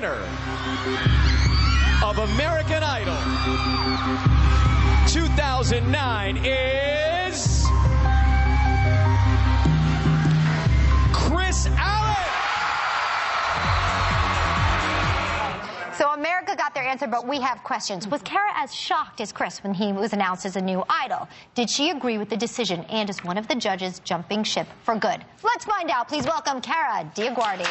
winner of American Idol 2009 is Chris Allen. So America got their answer, but we have questions. Was Kara as shocked as Chris when he was announced as a new idol? Did she agree with the decision? And is one of the judges jumping ship for good? Let's find out. Please welcome Kara DioGuardi.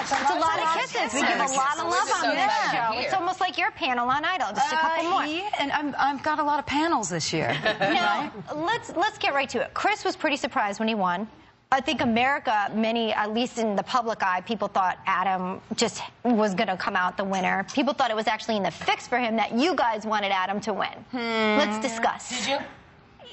It's a lot of kisses. We give a lot of love on this show. It's almost like your panel on Idol. Just a couple more. Yeah, and I've got a lot of panels this year. Now, let's get right to it. Chris was pretty surprised when he won. I think America, many, at least in the public eye, people thought Adam just was going to come out the winner. People thought it was actually in the fix for him that you guys wanted Adam to win. Let's discuss. Did you?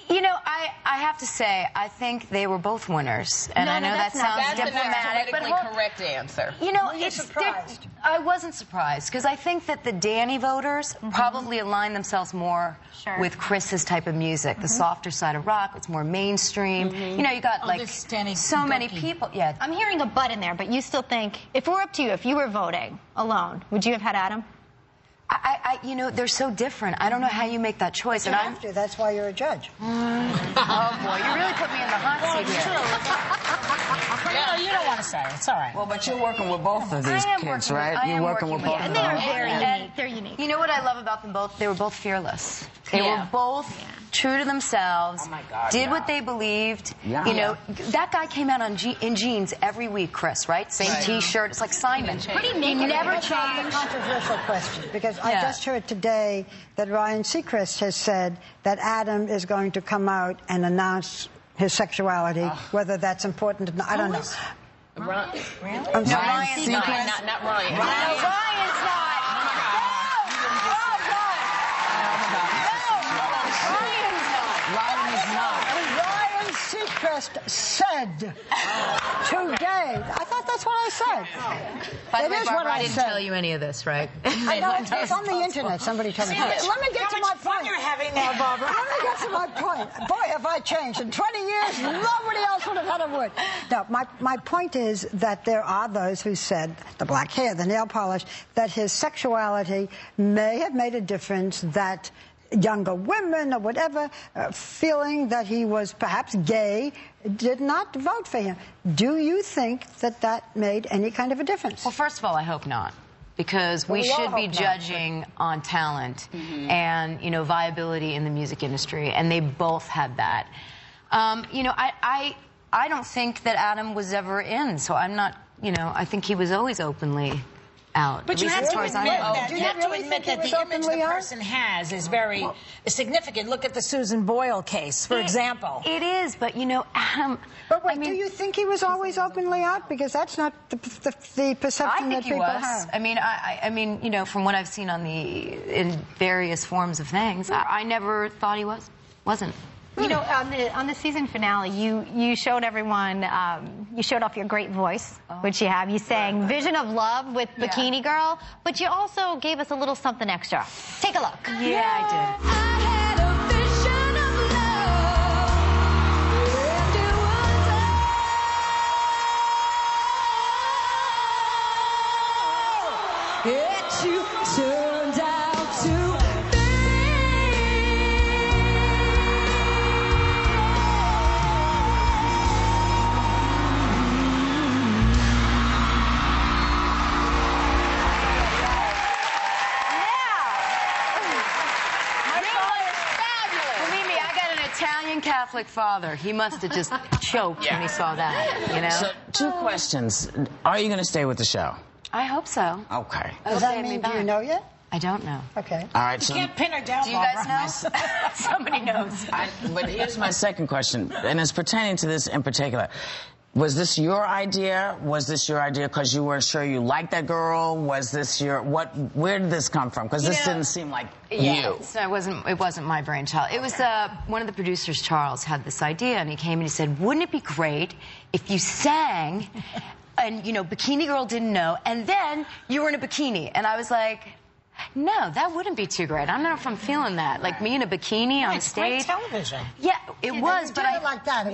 You know, I have to say, I think they were both winners. And I know that sounds diplomatic, but the correct answer. You know, Were you surprised? I wasn't surprised, because I think that the Danny voters probably align themselves more with Chris's type of music, the softer side of rock. It's more mainstream. You know, you got like so many people. Yeah, I'm hearing a but in there, but you still think, if it were up to you, if you were voting alone, would you have had Adam? You know, they're so different. I don't know how you make that choice. You have to. That's why you're a judge. Oh, boy. You really put me in the hot seat here. You don't want to say it. It's all right. Well, but you're working with both of these kids, right? You're working with both of them. And they are very unique. They're unique. You know what I love about them both? They were both fearless. They were both true to themselves, oh my God, did what they believed. You know, that guy came out in jeans every week, Chris, right? Same T-shirt. It's like Simon. He never changed. A controversial question, because I just heard today that Ryan Seacrest has said that Adam is going to come out and announce his sexuality, whether that's important or not. I don't know. Really? I'm sorry. Ryan's not. Not Ryan. No, Ryan's not. Ryan Seacrest said today. I thought that's what I said. By the way, That is Barbara, what I didn't tell you any of this, right? I know, it's on the internet. Somebody told me. Let me get to my point. You're having now, Barbara. Let me get to my point. Boy, have I changed. In 20 years, nobody else would have had a word. Now, my point is that there are those who said, the black hair, the nail polish, that his sexuality may have made a difference, that younger women or whatever, feeling that he was perhaps gay, did not vote for him. Do you think that that made any kind of a difference? Well, first of all, I hope not. Because we should be judging on talent and, you know, viability in the music industry, and they both had that. You know, I don't think that Adam was ever in, so I'm not, you know, I think he was always openly out. But you have to admit that the image the person has is very significant. Look at the Susan Boyle case, for example. It is, but you know, Adam... But wait, do you think he was always openly out? Because that's not the perception that people have. I mean, you know, from what I've seen in various forms of things, I never thought he wasn't. You know, on the season finale, you showed everyone, you showed off your great voice, which you have. You sang Vision of Love with Bikini Girl, but you also gave us a little something extra. Take a look. Yeah, I did. I had a vision of love, and it was all you turned out to Italian Catholic father. He must have just choked when he saw that, you know? So, 2 questions. Are you going to stay with the show? I hope so. Okay. Does that mean, do you know yet? I don't know. Okay. All right, You so... can't pin her down, Do you guys know? Somebody knows. But here's my second question, and it's pertaining to this in particular. Was this your idea? Was this your idea because you weren't sure you liked that girl? Was this your... Where did this come from? Because this didn't seem like you. So it wasn't my brainchild. It was one of the producers, Charles, had this idea, and he came and he said, wouldn't it be great if you sang and, you know, Bikini Girl didn't know, and then you were in a bikini. And I was like, no, that wouldn't be too great. I don't know if I'm feeling that. Like me in a bikini on stage. It's great television. Yeah, it was, but I... like that. It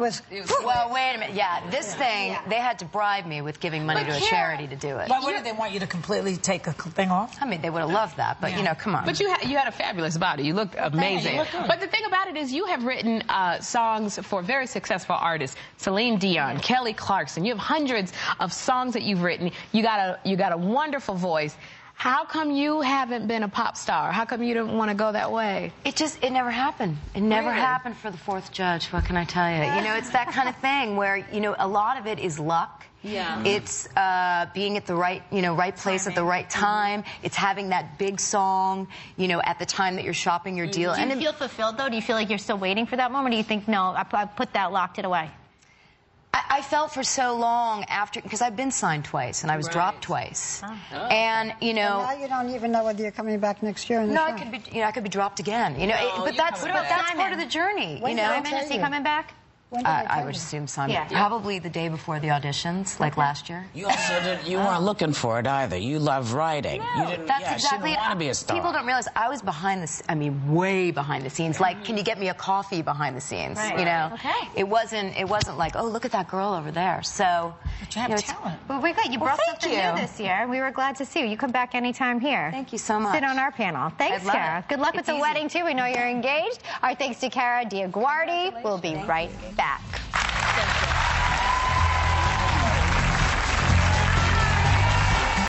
was... Well, wait a minute. Yeah, this thing, they had to bribe me with giving money to a charity to do it. But what did they want you to completely take a thing off? I mean, they would have loved that, but, you know, come on. But you had a fabulous body. You looked amazing. But the thing about it is you have written songs for very successful artists. Celine Dion, Kelly Clarkson. You have hundreds of songs that you've written. You got a wonderful voice. How come you haven't been a pop star? How come you didn't want to go that way? It never happened. It never happened for the fourth judge. What can I tell you? You know, it's that kind of thing where, you know, a lot of it is luck. Yeah. It's being at the right place at the right time. It's having that big song, you know, at the time that you're shopping your deal. Do you feel fulfilled, though? Do you feel like you're still waiting for that moment? Or do you think, no, I put that, locked it away? I felt for so long after, because I've been signed twice and I was dropped twice, and you know. And now you don't even know whether you're coming back next year. No, I could be. You know, I could be dropped again. You know, but that's part of the journey. You know, is he coming back? I would assume Simon. Yeah. Probably the day before the auditions, like last year. You also you weren't looking for it either. You love writing. No, you didn't, that's exactly want to be a star. People don't realize I was behind the. I mean, way behind the scenes. Like, can you get me a coffee behind the scenes? Right. You know. Okay. It wasn't like, oh, look at that girl over there. So. But you have talent. Well, we're good. You brought something new this year. We were glad to see you. You come back anytime here. Thank you so much. Sit on our panel. Thanks, Kara. Good luck with the wedding too. We know you're engaged. Our thanks to Kara Diaguardi. We'll be right back.